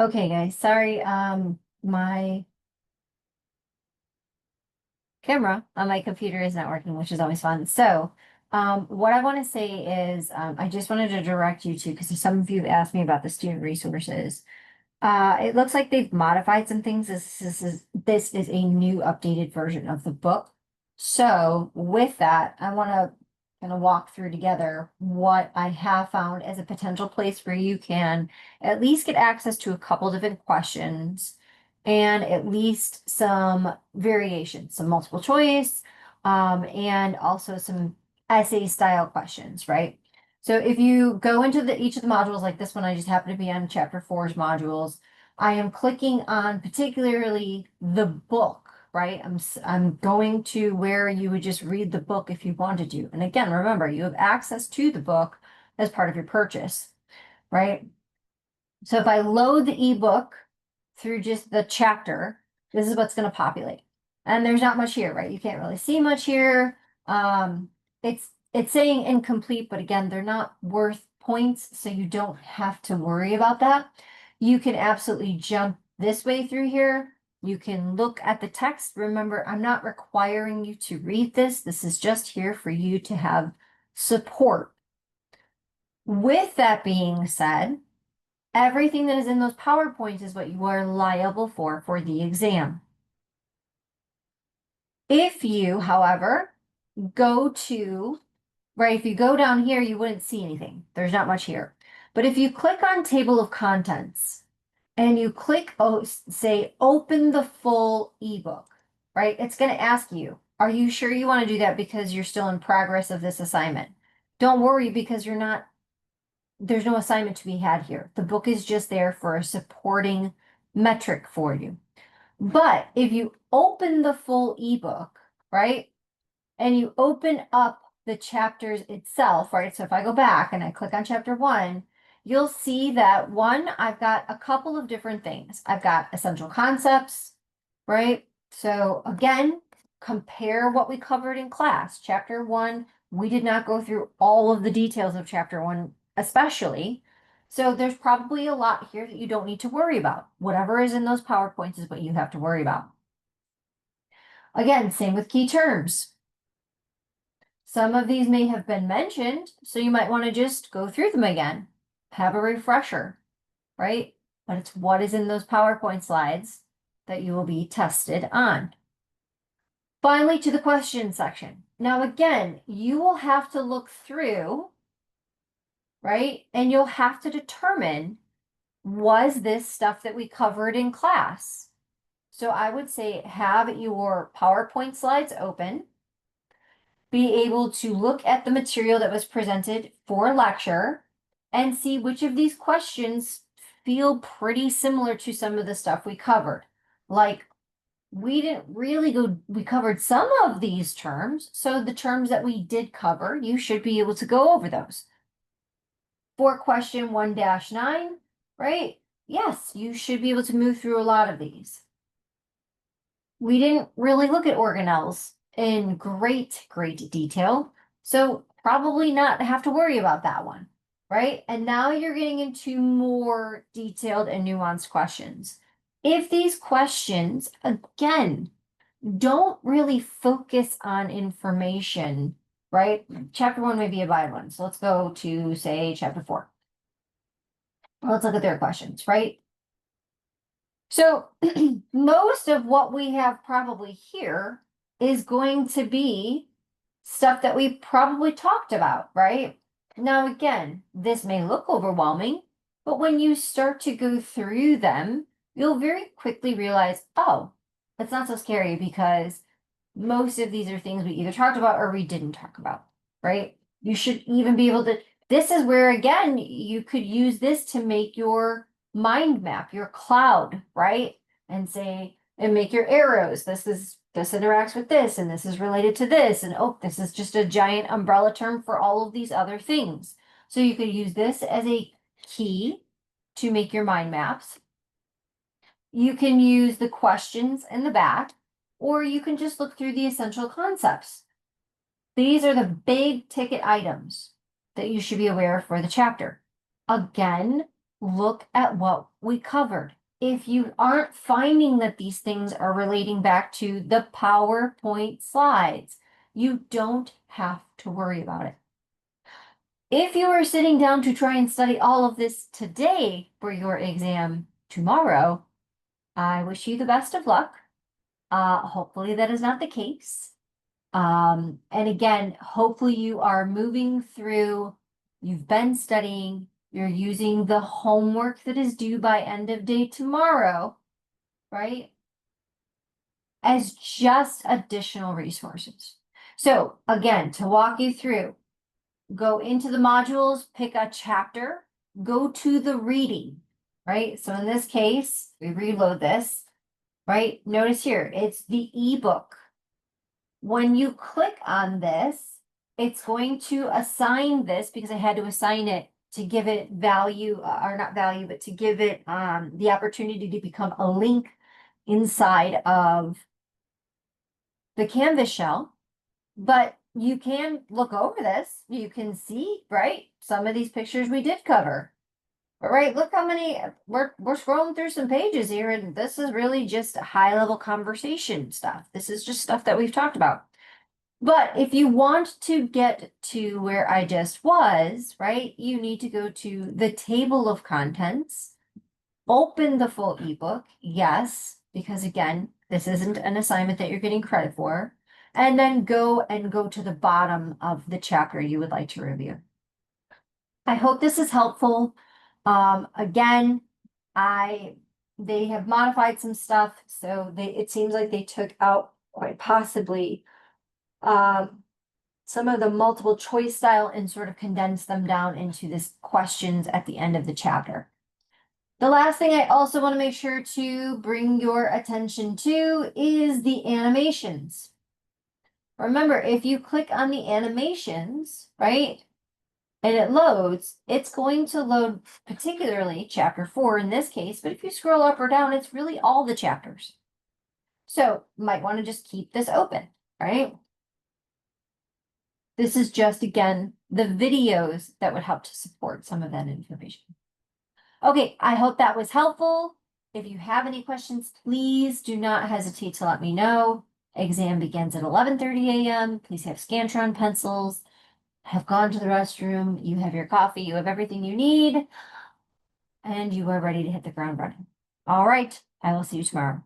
Okay, guys, sorry, my camera on my computer is not working, which is always fun. So, what I want to say is, I just wanted to direct you to, because some of you have asked me about the student resources. It looks like they've modified some things. This is a new updated version of the book. So with that, I want to kind of walk through together what I have found as a potential place where you can at least get access to a couple different questions and at least some variations, some multiple choice, and also some essay style questions, right? So if you go into each of the modules, like this one, I just happen to be on chapter four's modules. I am clicking on particularly the book, right? I'm going to where you would just read the book if you wanted to. And again, remember, you have access to the book as part of your purchase, right? So if I load the ebook through just the chapter, this is what's going to populate. And there's not much here, right? You can't really see much here. It's saying incomplete, but again, they're not worth points, so you don't have to worry about that. You can absolutely jump this way through here. You can look at the text. Remember, I'm not requiring you to read this. This is just here for you to have support. With that being said, everything that is in those PowerPoints is what you are liable for the exam. If you, however, go to, right, if you go down here, you wouldn't see anything. There's not much here. But if you click on table of contents and you click, say, open the full ebook, right? It's going to ask you, are you sure you want to do that because you're still in progress of this assignment? Don't worry because there's no assignment to be had here. The book is just there for a supporting metric for you. But if you open the full ebook, right, and you open up the chapters itself, right? So if I go back and I click on chapter one, you'll see that one, I've got a couple of different things. I've got essential concepts, right? So again, compare what we covered in class. Chapter one, we did not go through all of the details of chapter one, especially. So there's probably a lot here that you don't need to worry about. Whatever is in those PowerPoints is what you have to worry about. Again, same with key terms. Some of these may have been mentioned, so you might want to just go through them again, have a refresher, right? But it's what is in those PowerPoint slides that you will be tested on. Finally, to the question section. Now, again, you will have to look through, right? And you'll have to determine, was this stuff that we covered in class? So I would say have your PowerPoint slides open, be able to look at the material that was presented for lecture and see which of these questions feel pretty similar to some of the stuff we covered. Like we didn't really we covered some of these terms. So the terms that we did cover, you should be able to go over those. For question 1-9, right? Yes, you should be able to move through a lot of these. We didn't really look at organelles in great detail, so probably not have to worry about that one, right? And now you're getting into more detailed and nuanced questions. If these questions, again, don't really focus on information, right? Chapter one may be a bad one. So let's go to, say, chapter four. Let's look at their questions, right? So most of what we have probably here is going to be stuff that we probably talked about, right? Now, again, this may look overwhelming, but when you start to go through them, you'll very quickly realize, oh, it's not so scary because most of these are things we either talked about or we didn't talk about, right? You should even be able to, this is where, again, you could use this to make your mind map, your cloud, right? And say, and make your arrows. This interacts with this, and this is related to this, and oh, this is just a giant umbrella term for all of these other things. So you could use this as a key to make your mind maps. You can use the questions in the back, or you can just look through the essential concepts. These are the big ticket items that you should be aware of for the chapter. Again, look at what we covered. If you aren't finding that these things are relating back to the PowerPoint slides, you don't have to worry about it. If you are sitting down to try and study all of this today for your exam tomorrow, I wish you the best of luck. Hopefully that is not the case. And again, hopefully you are moving through, you've been studying, you're using the homework that is due by end of day tomorrow, right? As just additional resources. So again, to walk you through, go into the modules, pick a chapter, go to the reading, right? So in this case, we reload this, right? Notice here, it's the ebook. When you click on this, it's going to assign this because I had to assign it to give it value, or not value, but to give it the opportunity to become a link inside of the Canvas shell. But you can look over this. You can see, right? Some of these pictures we did cover. But right, look how many we're scrolling through some pages here, and this is really just high level conversation stuff. This is just stuff that we've talked about. But if you want to get to where I just was, right, you need to go to the table of contents, open the full ebook, yes, because again, this isn't an assignment that you're getting credit for, and then go to the bottom of the chapter you would like to review. I hope this is helpful. Again, they have modified some stuff, so it seems like they took out quite possibly some of the multiple choice style and sort of condensed them down into this questions at the end of the chapter. The last thing I also want to make sure to bring your attention to is the animations. Remember, if you click on the animations, right, and it loads, it's going to load particularly chapter 4 in this case, but if you scroll up or down, it's really all the chapters. So you might want to just keep this open, right? This is just, again, the videos that would help to support some of that information. Okay, I hope that was helpful. If you have any questions, please do not hesitate to let me know. Exam begins at 11:30 a.m. Please have Scantron pencils, have gone to the restroom, you have your coffee, you have everything you need, and you are ready to hit the ground running. All right, I will see you tomorrow.